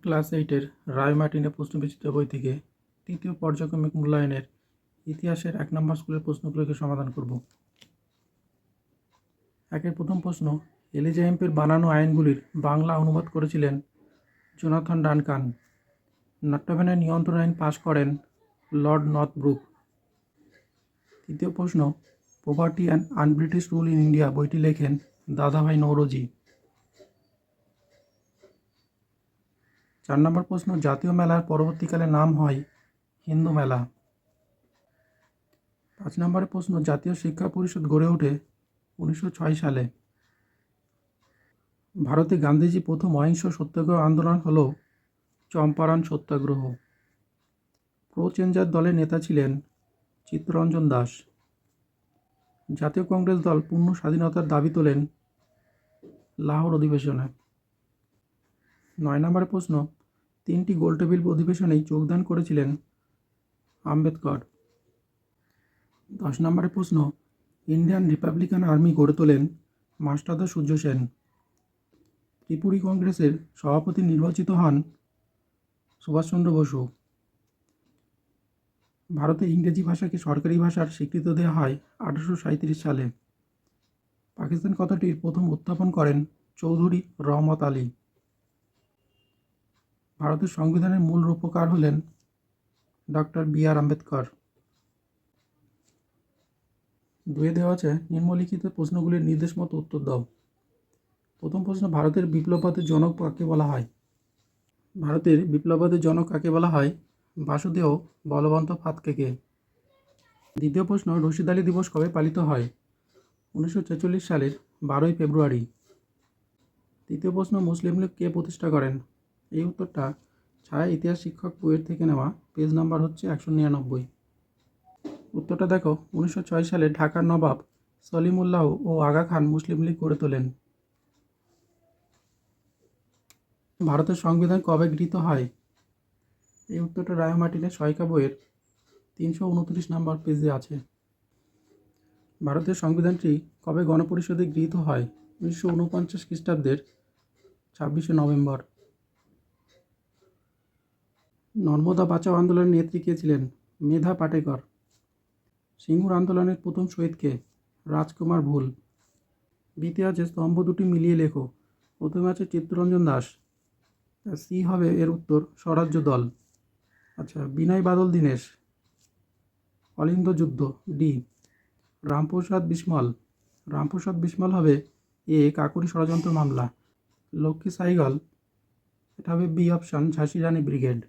Class 8-এর রায় মার্টিনের প্রশ্নবিচিত্র বই থেকে তৃতীয় পর্যায়ক্রমিক মূল্যায়নের ইতিহাসের 1 নম্বর স্কুলের প্রশ্নগুলোকে সমাধান করব। একের প্রথম প্রশ্ন, এলিজা হেম্পের বানানো আইনগুলির বাংলা অনুবাদ করেছিলেন জোনাথন ডানকান। নাট্যভ্যানের নিয়ন্ত্রণ আইন পাশ করেন লর্ড নর্থব্রুক। তৃতীয় প্রশ্ন, poverty and un-British rule in India বইটি লেখেন দাদাভাই নওরোজি। 4 নম্বর প্রশ্ন, জাতীয় মেলার পরবর্তীকালে নাম হয় হিন্দু মেলা। 5 নম্বরের প্রশ্ন, জাতীয় শিক্ষা পরিষদ গড়ে ওঠে 1906 সালে। ভারতে গান্ধীজি প্রথম অহিংস সত্যাগ্রহ আন্দোলন হল চম্পারণ সত্যাগ্রহ। প্রো চেঞ্জার দলের নেতা ছিলেন চিত্তরঞ্জন দাস। জাতীয় কংগ্রেস দল পূর্ণ স্বাধীনতার দাবি তোলেন লাহোর অধিবেশনে। 9 নম্বরের প্রশ্ন, 3টি গোলটেবিল অধিবেশনেই যোগদান করেছিলেন আম্বেদকর। 10 নম্বরের প্রশ্ন, ইন্ডিয়ান রিপাবলিকান আর্মি গড়ে তোলেন মাস্টারদা সূর্য সেন। ত্রিপুরী কংগ্রেসের সভাপতি নির্বাচিত হন সুভাষচন্দ্র বসু। ভারতে ইংরেজি ভাষাকে সরকারি ভাষার স্বীকৃতি দেওয়া হয় 1837 সালে। পাকিস্তান কথাটির প্রথম উত্থাপন করেন চৌধুরী রহমত আলী। ভারতের সংবিধানের মূল রূপকার হলেন ডক্টর বি.আর. আম্বেদকর। 2 দেওয়া আছে, নিম্নলিখিত প্রশ্নগুলির নির্দেশ মতো উত্তর দাও। প্রথম প্রশ্ন, ভারতের বিপ্লববাদের জনক কাকে বলা হয়? ভারতের বিপ্লববাদের জনক কাকে বলা হয়? বাসুদেব বলবন্ত ফাতকেকে। দ্বিতীয় প্রশ্ন, রশিদ আলী দিবস কবে পালিত হয়? 1946 সালের 12ই ফেব্রুয়ারি। তৃতীয় প্রশ্ন, মুসলিম লীগ কে প্রতিষ্ঠা করেন? এই উত্তরটা ছায়া ইতিহাস শিক্ষক বইয়ের থেকে নেওয়া, পেজ নাম্বার হচ্ছে 199। উত্তরটা দেখো, 1906 সালে ঢাকার নবাব সলিমুল্লাহ ও আগা খান মুসলিম লীগ গড়ে তোলেন। ভারতের সংবিধান কবে গৃহীত হয়? এই উত্তরটা রায় মার্টিনের সহায়িকা বইয়ের 329 নম্বর পেজে আছে। ভারতের সংবিধানটি কবে গণপরিষদে গৃহীত হয়? 1949 খ্রিস্টাব্দের 26শে নভেম্বর। নর্মদা বাঁচাও আন্দোলনের নেত্রী কে ছিলেন? মেধা পাটেকর। সিঙ্গুর আন্দোলনের প্রথম শহীদ কে? রাজকুমার ভুল। বিতে আছে স্তম্ভ দুটি মিলিয়ে লেখো। প্রথমে আছে চিত্তরঞ্জন দাস, সি হবে এর উত্তর স্বরাজ্য দল। আচ্ছা, বিনয় বাদল দীনেশ, অলিন্দ যুদ্ধ, ডি। রামপ্রসাদ বিসমল, রামপ্রসাদ বিসমল হবে এ কাকুরি ষড়যন্ত্র মামলা। লক্ষ্মী সাইগল, এটা হবে বি অপশান ঝাঁসি রানী ব্রিগেড।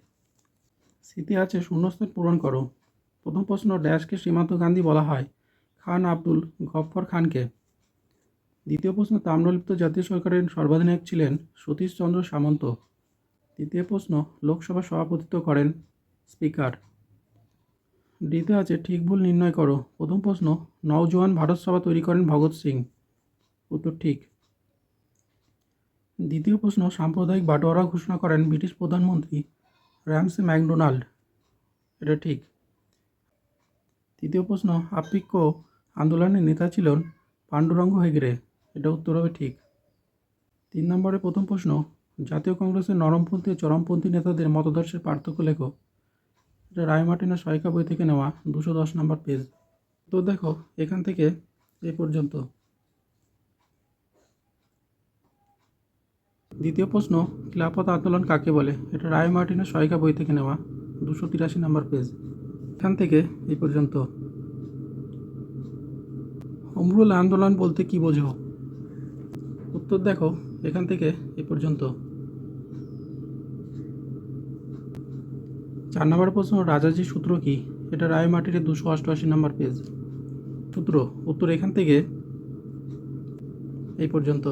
সিতে আছে শূন্যস্থান পূরণ করো। প্রথম প্রশ্ন, ড্যাশকে সীমান্ত গান্ধী বলা হয়? খান আব্দুল গফফর খানকে। দ্বিতীয় প্রশ্ন, তাম্রলিপ্ত জাতীয় সরকারের সর্বাধিনায়ক ছিলেন সতীশচন্দ্র সামন্ত। তৃতীয় প্রশ্ন, লোকসভা সভাপতিত্ব করেন স্পিকার। ডিতে আছে ঠিক ভুল নির্ণয় করো। প্রথম প্রশ্ন, নওজোয়ান ভারত সভা তৈরি করেন ভগৎ সিং। উত্তর ঠিক। দ্বিতীয় প্রশ্ন, সাম্প্রদায়িক বাটোয়ারা ঘোষণা করেন ব্রিটিশ প্রধানমন্ত্রী র্যামসে ম্যাকডোনাল্ড। এটা ঠিক। তৃতীয় প্রশ্ন, আপ্পিক্য আন্দোলনের নেতা ছিলেন পাণ্ডুরঙ্গ হেগড়ে। এটা উত্তর হবে ঠিক। 3 নম্বরের প্রথম প্রশ্ন, জাতীয় কংগ্রেসের নরমপন্থী ও চরমপন্থী নেতাদের মতাদর্শের পার্থক্য লেখো। এটা রায় মার্টিনের সহায়িকা বই থেকে নেওয়া, 210 নম্বর পেজ। তো দেখো, এখান থেকে এই পর্যন্ত। দ্বিতীয় প্রশ্ন, খিলাফত আন্দোলন কাকে বলে? এটা রায় মার্টিনের সহায়িকা বই থেকে নেওয়া, 283 নম্বর পেজ। এখান থেকে এই পর্যন্ত। হোম রুল আন্দোলন বলতে কি বোঝো? উত্তর দেখো, এখান থেকে এই পর্যন্ত। 4 নম্বর প্রশ্ন, রাজাজি সূত্র কি? এটা রায় মার্টিনের 288 নম্বর পেজ। সূত্র, উত্তর এখান থেকে এই পর্যন্ত।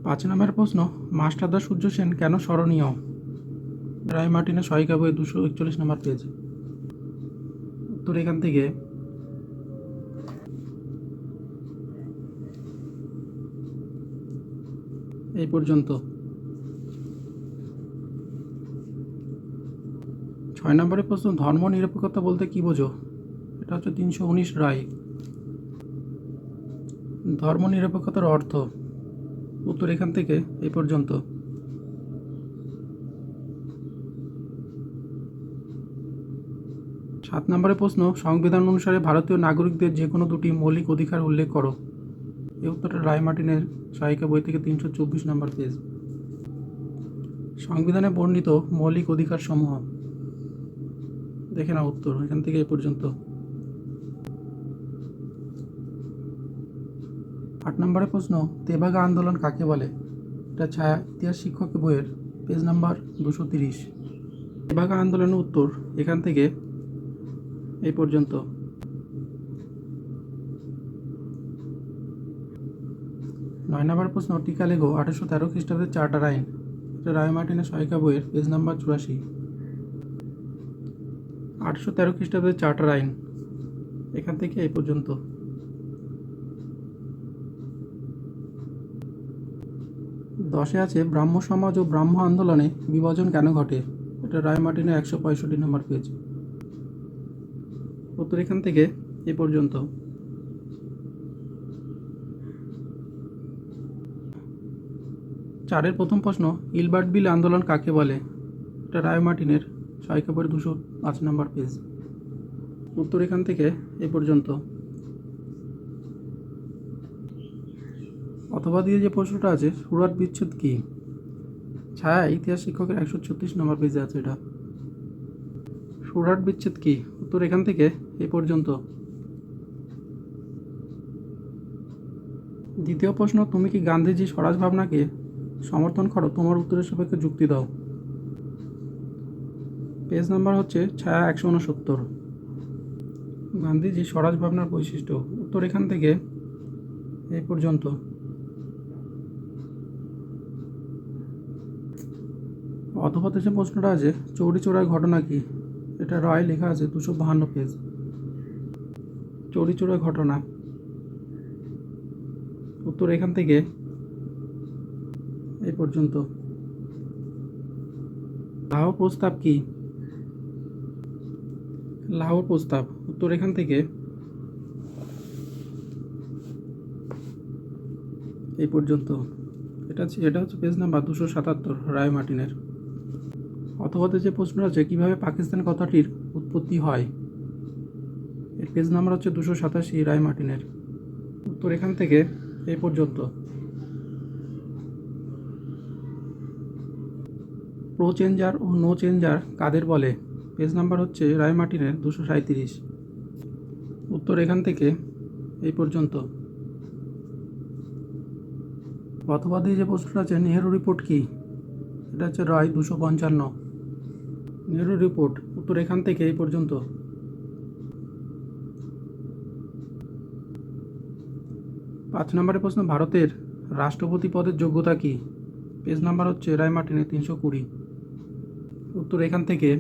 5 নম্বর প্রশ্ন, মাস্টারদা সূর্য সেন কেন স্মরণীয়? রায় মার্টিনের সহায়িকা বই 241 নম্বর পেজ। উত্তর এখান থেকে এই পর্যন্ত। 6 নম্বরের প্রশ্ন, ধর্ম নিরপেক্ষতা বলতে কি বোঝো? এটা হচ্ছে 319 রায়। ধর্ম নিরপেক্ষতার অর্থ, উত্তর এখান থেকে এই পর্যন্ত। 7 নম্বরের প্রশ্ন, সংবিধান অনুসারে ভারতীয় নাগরিকদের যে কোনো দুটি মৌলিক অধিকার উল্লেখ করো। এই উত্তরটা রায় মার্টিনের সহায়িকা বই থেকে 324 নম্বর পেজ। সংবিধানে বর্ণিত মৌলিক অধিকার সমূহ, দেখে নাও উত্তর এখান থেকে এই পর্যন্ত। 8 নম্বরের প্রশ্ন, তেভাগা আন্দোলন কাকে বলে। এটা ছায়া ইতিহাস শিক্ষক বইয়ের পেজ নাম্বার 230। তেভাগা আন্দোলনের উত্তর এখান থেকে এই পর্যন্ত। 9 নম্বর প্রশ্ন, টিকা লেখো 1813 খ্রিস্টাব্দের চার্টার আইন। এটা রায় মার্টিনের সহায়িকা বইয়ের পেজ নাম্বার 84। 1813 খ্রিস্টাব্দের চার্টার আইন এখান থেকে এই পর্যন্ত। 10 আছে, ব্রাহ্ম সমাজ ও ব্রাহ্ম আন্দোলনে বিভাজন কেন ঘটে। এটা রায় মার্টিনের 165 নম্বর পেজ। উত্তর এখান থেকে এই পর্যন্ত। 4 প্রথম প্রশ্ন, ইলবার্ট বিল আন্দোলন কাকে বলে। এটা রায় মার্টিনের সহায়িকা বইয়ের 205 নম্বর পেজ। উত্তর এখান থেকে এই পর্যন্ত। অথবা দিয়ে যে প্রশ্নটা আছে, সুরাট বিচ্ছেদ কি। ছায়া ইতিহাস শিক্ষকের 136 নম্বর পেজে আছে এটা। সুরাট বিচ্ছেদ কি, উত্তর এখান থেকে এই পর্যন্ত। দ্বিতীয় প্রশ্ন, তুমি কি গান্ধীজি স্বরাজ ভাবনাকে সমর্থন করো, তোমার উত্তরের সাপেক্ষে যুক্তি দাও। পেজ নাম্বার হচ্ছে ছায়া 169। গান্ধীজি স্বরাজ ভাবনার বৈশিষ্ট্য, উত্তর এখান থেকে এই পর্যন্ত। অথবা যে প্রশ্নটা আছে, চৌরি চৌরার ঘটনা কি। এটা রায় লেখা আছে 252 পেজ। চৌরি চৌরার ঘটনা, উত্তর এখান থেকে এই পর্যন্ত। লাহোর প্রস্তাব কি। লাহোর প্রস্তাব, উত্তর এখান থেকে এই পর্যন্ত। এটা হচ্ছে পেজ নাম্বার 277 রায় মার্টিনের। অথবা যে প্রশ্ন আছে, কিভাবে পাকিস্তান কথাটির উৎপত্তি হয়। এর পেজ নাম্বার হচ্ছে 287 রায় মার্টিনের। উত্তর এখান থেকে এই পর্যন্ত। প্রো চেঞ্জার ও নো চেঞ্জার কাদের বলে। পেজ নাম্বার হচ্ছে রায় মার্টিনের 237। উত্তর এখান থেকে এই পর্যন্ত। অথবা দিয়ে যে প্রশ্নটা আছে, নেহেরু রিপোর্ট কি। এটা হচ্ছে রায় 255। নেহেরু রিপোর্ট, উত্তর এখান থেকে এই পর্যন্ত। 5 নম্বরের প্রশ্ন, ভারতের রাষ্ট্রপতি পদের যোগ্যতা কি। পেজ নাম্বার হচ্ছে রায় মার্টিনের 320। উত্তর এখান থেকে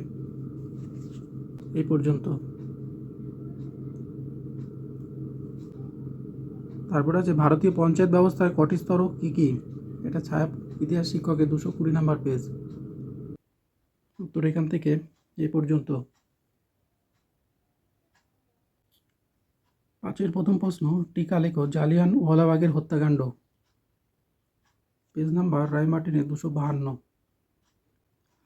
এই পর্যন্ত। তারপরে আছে, ভারতীয় পঞ্চায়েত ব্যবস্থার কটি স্তর কি কি। এটা ছায়া ইতিহাস শিক্ষকের 220 নম্বর পেজ। উত্তর এখান থেকে এই পর্যন্ত। 5 প্রথম প্রশ্ন, টিকা লেখো জালিয়ানওয়ালাবাগের হত্যাকাণ্ড। পেজ নাম্বার রায় মার্টিনের 252।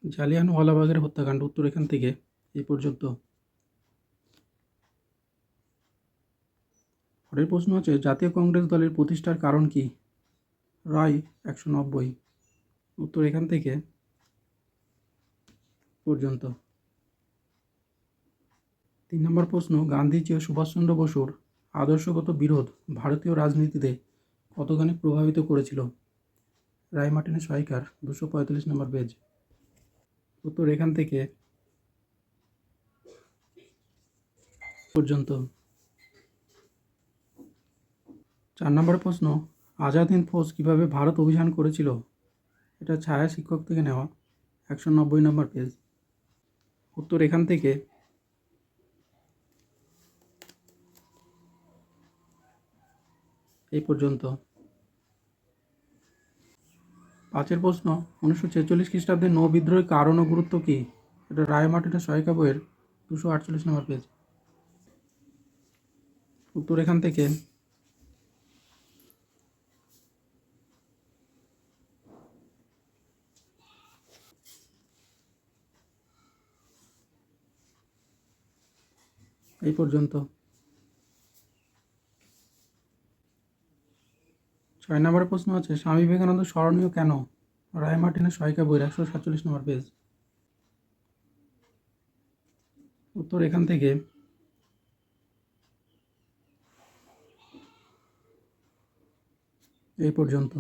জালিয়ানওয়ালাবাগের হত্যাকাণ্ড, উত্তর এখান থেকে এই পর্যন্ত। পরের প্রশ্ন হচ্ছে, জাতীয় কংগ্রেস দলের প্রতিষ্ঠার কারণ কি। রায় 190। উত্তর এখান থেকে পর্যন্ত। 3 নম্বর প্রশ্ন, গান্ধীজি ও সুভাষচন্দ্র বসুর আদর্শগত বিরোধ ভারতীয় রাজনীতিতে কতখানি প্রভাবিত করেছিল। রায় মার্টিনের সহায়িকার 245 নম্বর পেজ। উত্তর এখান থেকে পর্যন্ত। 4 নম্বর প্রশ্ন, আজাদ হিন্দ ফৌজ কীভাবে ভারত অভিযান করেছিল। এটা ছায়া শিক্ষক থেকে নেওয়া 190 নম্বর পেজ। উত্তর এখান থেকে এই পর্যন্ত। 5 প্রশ্ন, 1946 খ্রিস্টাব্দে নৌ বিদ্রোহের কারণ ও গুরুত্ব কী। এটা রায় মার্টিনের সহায়িকা বইয়ের 248 নম্বর পেজ। উত্তর এখান থেকে এই পর্যন্ত। 6 নম্বরের প্রশ্ন আছে, স্বামী বিবেকানন্দ স্মরণীয় কেন? রায় মার্টিনের সহায়িকা বই, 147 নম্বর পেজ। উত্তর এখান থেকে। এই পর্যন্ত।